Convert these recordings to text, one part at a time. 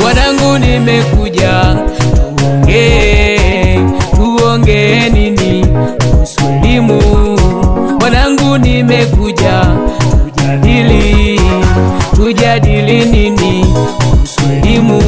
Wanangu nimekuja tuongee nini kuhusu elimu. Wanangu nimekuja tujadili nini kuhusu elimu.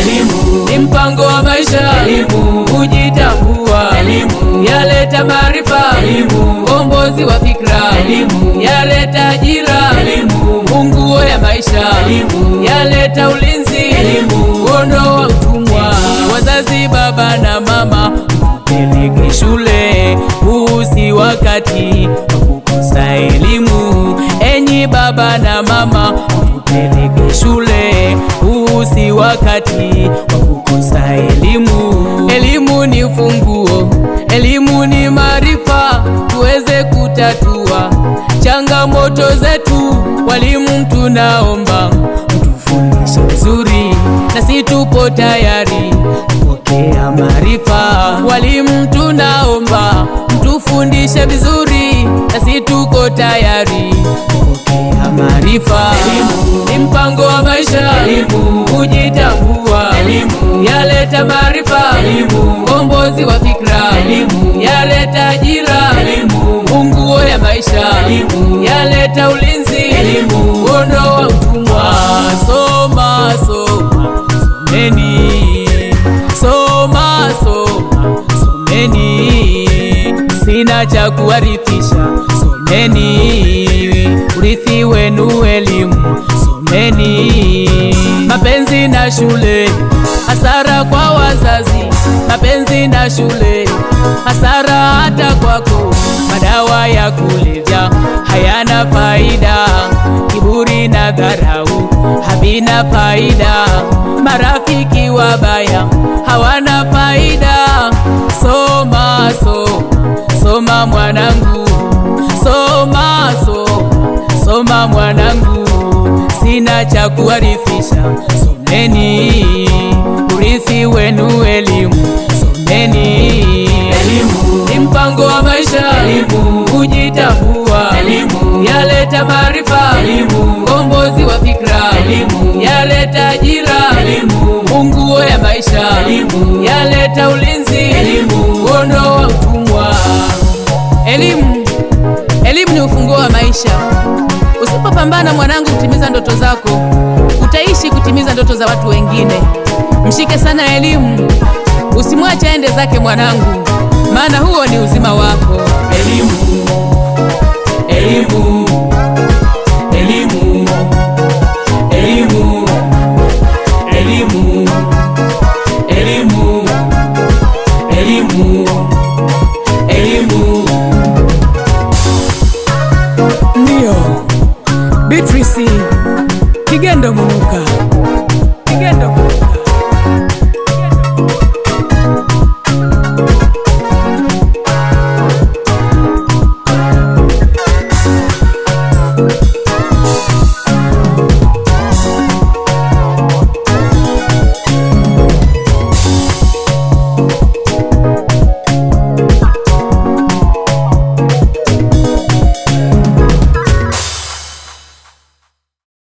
Elimu ni mpango wa maisha, elimu kujitambua, elimu yaleta maarifa, elimu ukombozi wa fikra, elimu yaleta ajira, elimu funguo ya maisha, elimu yaleta ulinzi, elimu ondoa utumwa. Wazazi, baba na mama, tupeleke shule, huu si wakati wa kukosa elimu. Enyi baba na mama, tupeleke shule, huu si wakati wa kukosa elimu. Elimu ni ufunguo, elimu ni maarifa, tuweze kutatua changamoto zetu. Walimu tunaomba mtufundishe vizuri, nasi tupo tayari kupokea maarifa. Walimu tunaomba mtufundishe vizuri, nasi tuko tayari kupokea maarifa. Elimu ni mpango wa maisha, elimu kujitambua, elimu yaleta maarifa, elimu ukombozi wa fikra, elimu yaleta ajira, elimu funguo ya maisha, elimu yaleta ulinzi, elimu ondoa utumwa. Soma, soma, someni, soma, soma, someni, sina cha kuwarithisha, someni, urithi wenu elimu, someni. Mapenzi na shule hasara kwa wazazi, mapenzi na shule hasara hata kwako. Madawa ya kulevya hayana faida, kiburi na dharau havina faida, marafiki wabaya hawana faida. Soma, soma, soma mwanangu, soma, soma, soma mwanangu, sina cha kuwarithisha, someni, urithi wenu elimu, someni. Elimu ni mpango wa maisha, elimu kujitambua, elimu yaleta maarifa, elimu ukombozi wa fikra, elimu yaleta ajira, elimu funguo ya maisha, elimu yaleta ulinzi, elimu ondoa utumwa. Elimu ni ufunguo wa maisha. Usipopambana mwanangu kutimiza ndoto zako, utaishi kutimiza ndoto za watu wengine. Mshike sana elimu, usimwache aende zake mwanangu, maana huo ni uzima wako. Elimu, elimu